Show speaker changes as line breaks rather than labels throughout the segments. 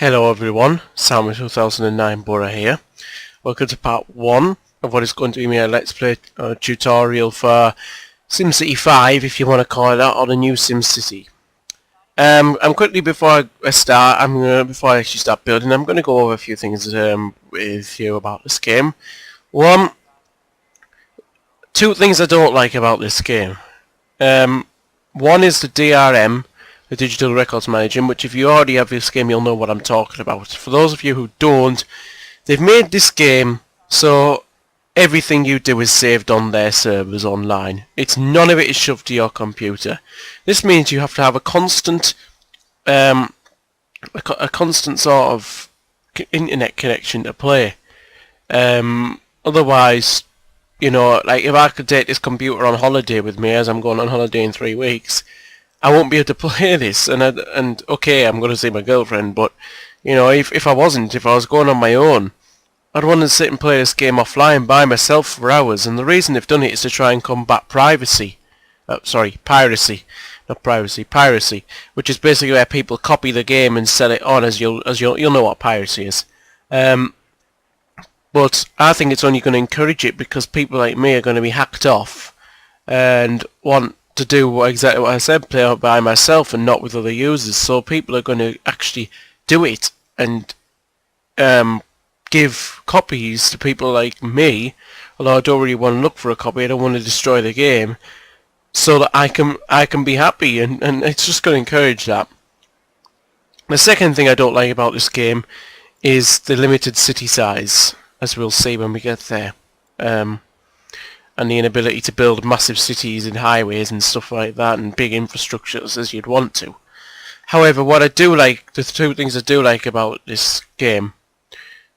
Hello everyone, Salmon2009 Bora here. Welcome to part 1 of what is going to be my Let's Play tutorial for SimCity 5, if you want to call it that, or the new SimCity. I'm quickly, before I start, before I actually start building, I'm going to go over a few things with you about this game. Two things I don't like about this game. One is the DRM, the Digital Records Manager, which if you already have this game you'll know what I'm talking about. For those of you who don't, they've made this game so everything you do is saved on their servers online. None of it is shoved to your computer. This means you have to have a constant sort of internet connection to play. Otherwise, you know, like if I could take this computer on holiday with me, as I'm going on holiday in 3 weeks, I won't be able to play this. And okay, I'm going to see my girlfriend, but you know, if I was going on my own, I'd want to sit and play this game offline by myself for hours. And the reason they've done it is to try and combat piracy, which is basically where people copy the game and sell it on, as you'll know what piracy is. But I think it's only going to encourage it, because people like me are going to be hacked off and want to do exactly what I said, play by myself and not with other users. So people are going to actually do it and give copies to people like me, although I don't really want to look for a copy. I don't want to destroy the game, so that I can be happy, and it's just going to encourage that. The second thing I don't like about this game is the limited city size, as we'll see when we get there, and the inability to build massive cities and highways and stuff like that, and big infrastructures as you'd want to. However, what I do like, the two things I do like about this game,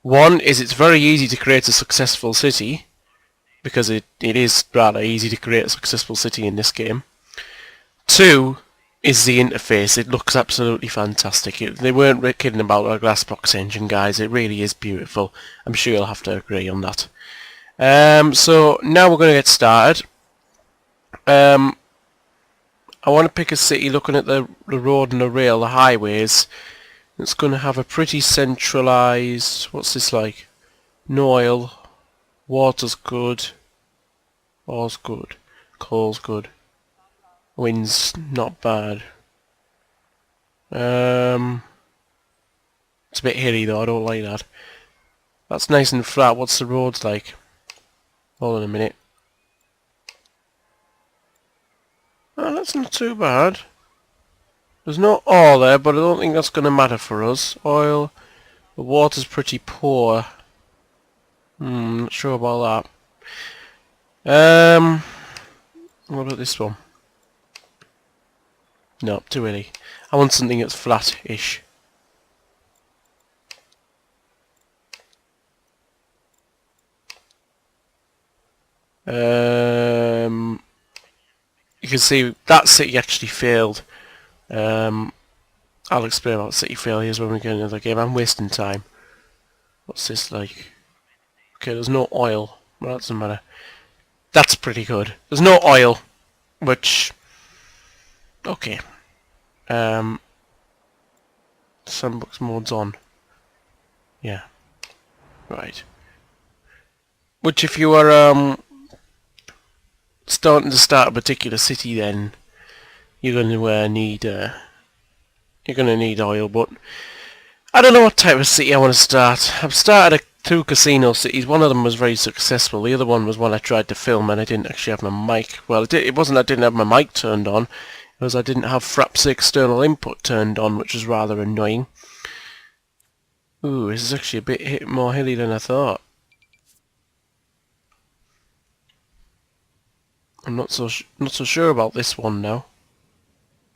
one is it's very easy to create a successful city, because it is rather easy to create a successful city in this game. Two is the interface. It looks absolutely fantastic. They weren't kidding about a Glassbox engine, guys. It really is beautiful. I'm sure you'll have to agree on that. So now we're going to get started. I want to pick a city looking at the road and the rail, the highways. It's going to have a pretty centralised... What's this like? No oil. Water's good. Oil's good. Coal's good. Wind's not bad. It's a bit hilly though, I don't like that. That's nice and flat. What's the roads like? Hold on a minute. Oh, that's not too bad. There's no oil there, but I don't think that's going to matter for us. Oil. The water's pretty poor. Not sure about that. What about this one? No, too hilly. I want something that's flat-ish. You can see that city actually failed. I'll explain about city failures when we get into the game. I'm wasting time. What's this like? Okay, there's no oil. Well, that doesn't matter. That's pretty good. There's no oil, which... Okay. Sandbox mode's on. Yeah. Right. Which, if you are starting to start a particular city, then you're going to need oil. But I don't know what type of city I want to start. I've started two casino cities. One of them was very successful. The other one was one I tried to film and I didn't actually have my mic. Well, it wasn't I didn't have my mic turned on. It was I didn't have Fraps external input turned on, which was rather annoying. Ooh, this is actually a bit more hilly than I thought. I'm not so sure about this one now.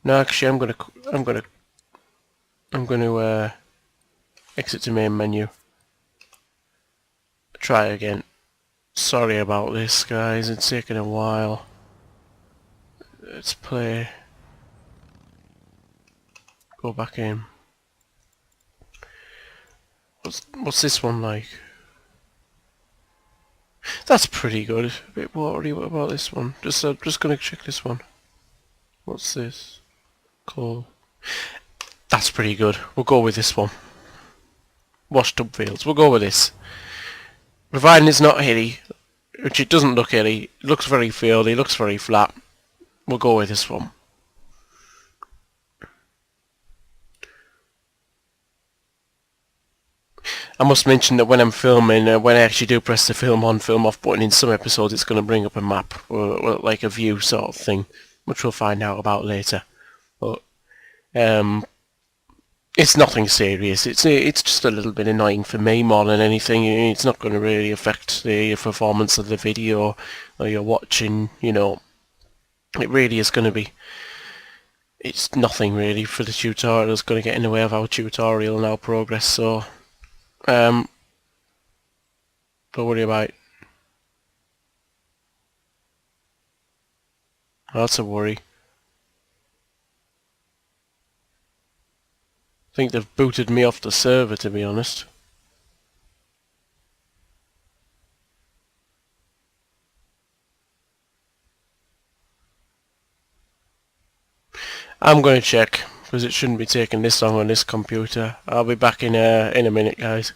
No, actually, I'm gonna exit to main menu. Try again. Sorry about this, guys. It's taken a while. Let's play. Go back in. What's this one like? That's pretty good. A bit watery. What about this one? Just gonna check this one. What's this? Cool. That's pretty good. We'll go with this one. washed up fields. We'll go with this. Providing it's not hilly, which it doesn't look hilly. It looks very fieldy, looks very flat. We'll go with this one. I must mention that when I'm filming, when I actually do press the film on, film off button in some episodes, it's going to bring up a map, or like a view sort of thing, which we'll find out about later. But it's nothing serious. It's just a little bit annoying for me more than anything. It's not going to really affect the performance of the video or you're watching. You know, it really is going to be. It's nothing really for the tutorial. It's going to get in the way of our tutorial and our progress. So. Don't worry about it. That's a worry. I think they've booted me off the server, to be honest. I'm going to check, because it shouldn't be taking this long on this computer. I'll be back in a minute, guys.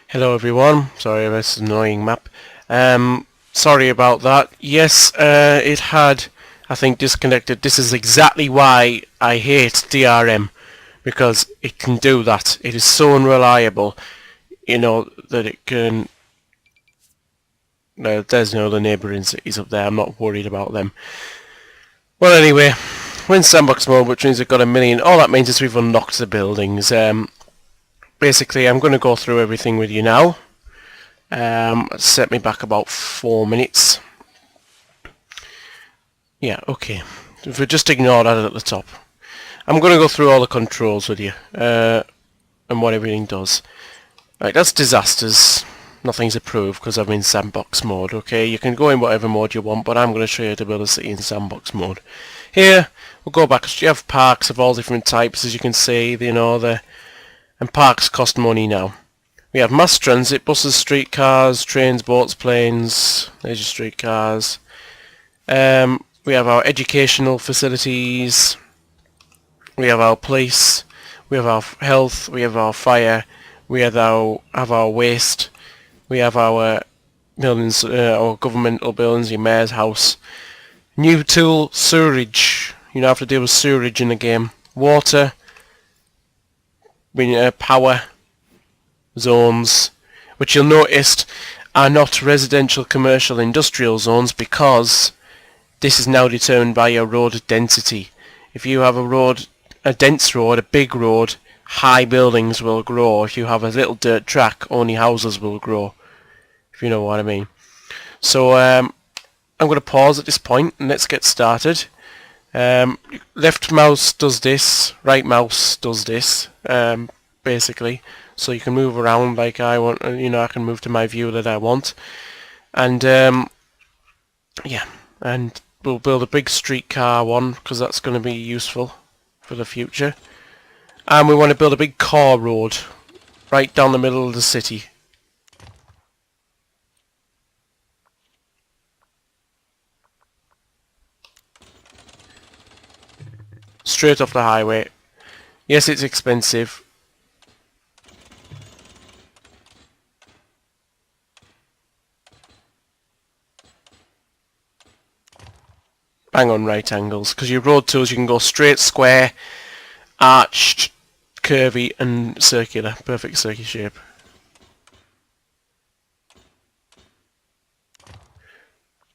Hello everyone. Sorry, this annoying map. Sorry about that. Yes, it had, I think, disconnected. This is exactly why I hate DRM, because it can do that. It is so unreliable, you know, that it can... there's no other neighbouring cities up there. I'm not worried about them. Well, anyway, we're in sandbox mode, which means we've got 1 million. All that means is we've unlocked the buildings. Basically, I'm going to go through everything with you now. Set me back about 4 minutes. Yeah, okay. If we just ignore that at the top. I'm going to go through all the controls with you. And what everything does. Right, that's disasters. Nothing's approved because I'm in sandbox mode, okay? You can go in whatever mode you want, but I'm going to show you how to build a city in sandbox mode. Here, we'll go back. You have parks of all different types, as you can see, you know, and parks cost money now. We have mass transit, buses, streetcars, trains, boats, planes, there's your streetcars. We have our educational facilities, we have our police, we have our health, we have our fire, we have our waste, we have our buildings, our governmental buildings, your mayor's house. New tool, sewerage. You don't have to deal with sewerage in the game. Water, power zones, which you'll notice are not residential, commercial, industrial zones, because this is now determined by your road density. If you have a dense road, a big road, high buildings will grow. If you have a little dirt track, only houses will grow, if you know what I mean. So I'm going to pause at this point and let's get started. Left mouse does this, right mouse does this, basically, so you can move around like I want. You know, I can move to my view that I want, and yeah, and we'll build a big streetcar one because that's going to be useful for the future. And we want to build a big car road right down the middle of the city. Straight off the highway. Yes, it's expensive. Bang on right angles, because your road tools, you can go straight, square, arched, curvy and circular. Perfect circular shape.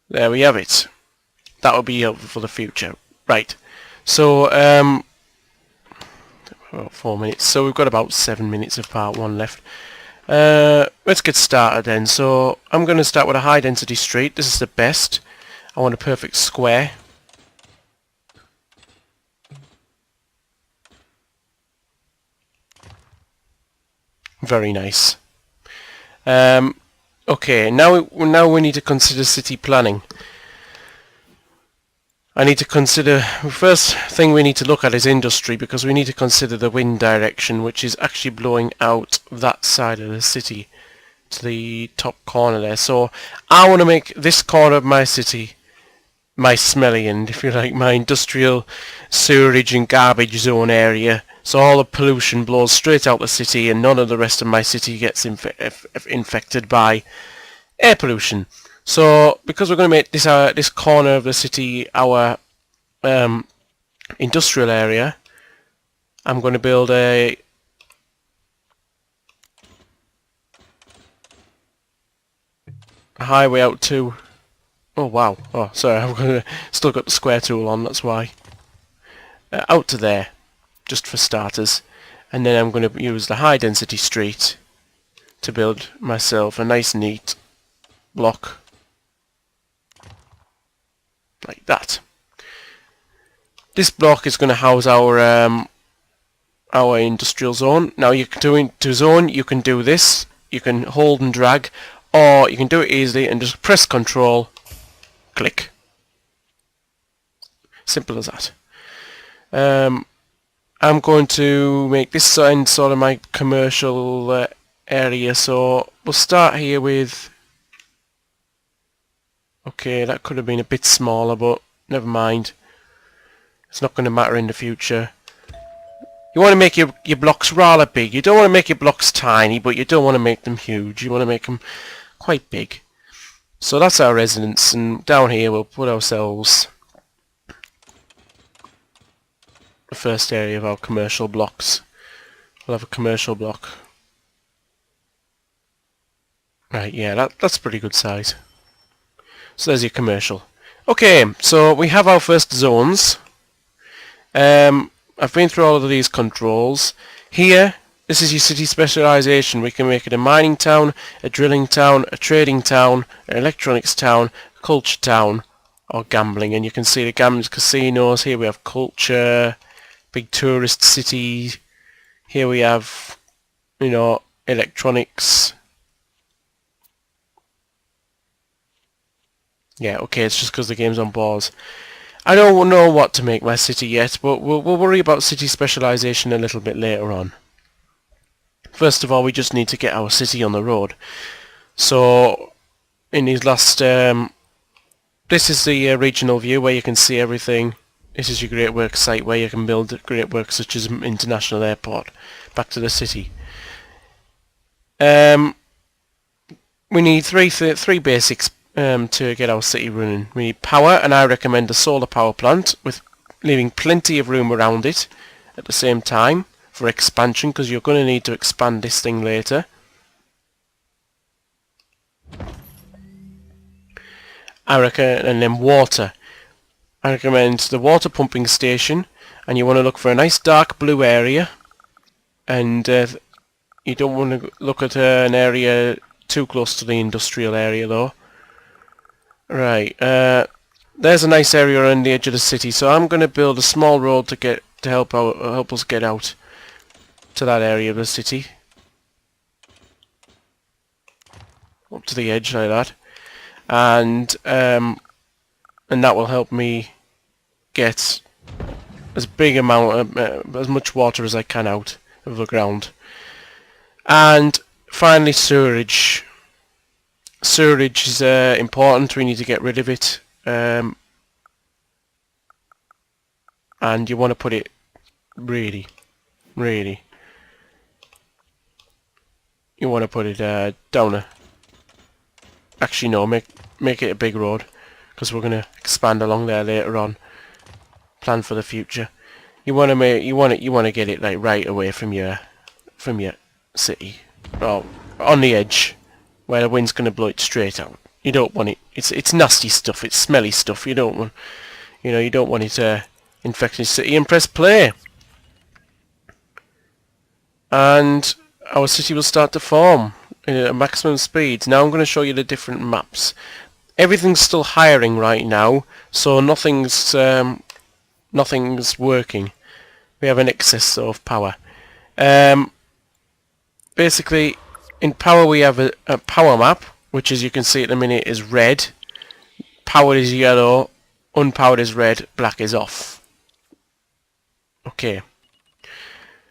There we have it. That will be helpful for the future. Right. So, about 4 minutes. So we've got about 7 minutes of part 1 left. Let's get started then. So I'm going to start with a high density street. This is the best. I want a perfect square. Very nice. Okay, now we need to consider city planning. I need to consider, first thing we need to look at is industry, because we need to consider the wind direction, which is actually blowing out that side of the city to the top corner there. So I want to make this corner of my city my smelly end, if you like, my industrial sewerage and garbage zone area So all the pollution blows straight out the city, and none of the rest of my city gets infected by air pollution. So because we're going to make this corner of the city our industrial area, I'm going to build a highway out to... Oh wow, oh sorry, I've still got the square tool on, that's why. Out to there, just for starters. And then I'm going to use the high density street to build myself a nice neat block. Like that. This block is going to house our industrial zone. Now you can you can do this. You can hold and drag, or you can do it easily and just press Control, click. Simple as that. I'm going to make this sort of my commercial area, so we'll start here with... Okay, that could have been a bit smaller, but never mind. It's not going to matter in the future. You want to make your blocks rather big. You don't want to make your blocks tiny, but you don't want to make them huge. You want to make them quite big. So that's our residence, and down here we'll put ourselves the first area of our commercial blocks. We'll have a commercial block. Right, yeah, that's pretty good size. So there's your commercial. Okay, so we have our first zones. I've been through all of these controls. Here, this is your city specialization. We can make it a mining town, a drilling town, a trading town, an electronics town, a culture town, or gambling. And you can see the gambling casinos. Here we have culture, big tourist city. Here we have, you know, electronics. Yeah, okay, it's just because the game's on pause. I don't know what to make my city yet, but we'll worry about city specialization a little bit later on. First of all, we just need to get our city on the road. So, in these last... this is the regional view where you can see everything. This is your Great Works site where you can build great works such as International Airport. Back to the city. We need three basics to get our city running. We need power, and I recommend a solar power plant with leaving plenty of room around it at the same time for expansion, because you're going to need to expand this thing later. And then water. I recommend the water pumping station, and you want to look for a nice dark blue area, and you don't want to look at an area too close to the industrial area though. Right, there's a nice area around the edge of the city, so I'm going to build a small road to help us get out to that area of the city. Up to the edge like that, and that will help me get as big amount of, as much water as I can out of the ground. And finally, sewerage. Sewerage is important. We need to get rid of it, and you want to put it really, you want to put it down. Actually, no, make it a big road, because we're going to expand along there later on. Plan for the future. You want to get it like right away from your city, or on the edge, where the wind's going to blow it straight out. You don't want it. It's nasty stuff. It's smelly stuff. You don't want, you don't want it infecting the city. And press play, and our city will start to form at maximum speed. Now I'm going to show you the different maps. Everything's still hiring right now, so nothing's working. We have an excess of power. Basically, in power we have a power map, which as you can see at the minute is red. Powered is yellow, unpowered is red, black is off. Okay.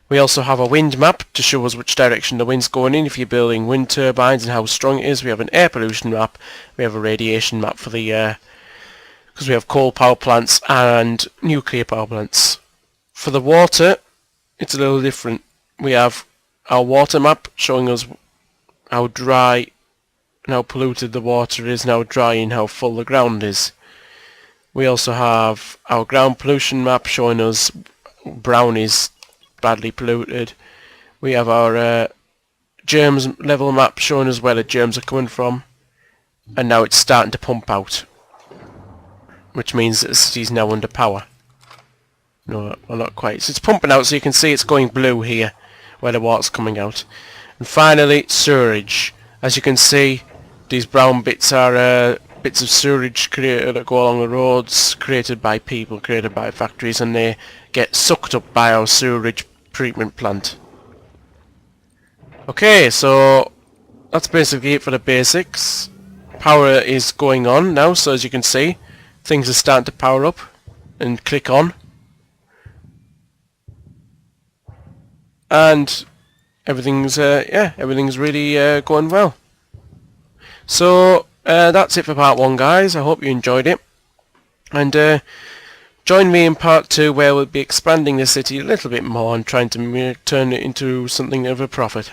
We also have a wind map to show us which direction the wind's going in if you're building wind turbines and how strong it is. We have an air pollution map. We have a radiation map for the because we have coal power plants and nuclear power plants. For the water, it's a little different. We have our water map showing us how dry and how polluted the water is, and how dry and how full the ground is. We also have our ground pollution map showing us brown is badly polluted. We have our germs level map showing us where the germs are coming from, and now it's starting to pump out, which means that the city's now under power. No, well, not quite. So it's pumping out, so you can see it's going blue here, where the water's coming out. And finally, sewerage. As you can see, these brown bits are bits of sewerage created that go along the roads, created by people, created by factories, and they get sucked up by our sewerage treatment plant. Okay, so that's basically it for the basics. Power is going on now, so as you can see, things are starting to power up and click on. And everything's everything's really going well. So that's it for part 1, guys. I hope you enjoyed it, and join me in part 2, where we'll be expanding the city a little bit more and trying to turn it into something of a profit.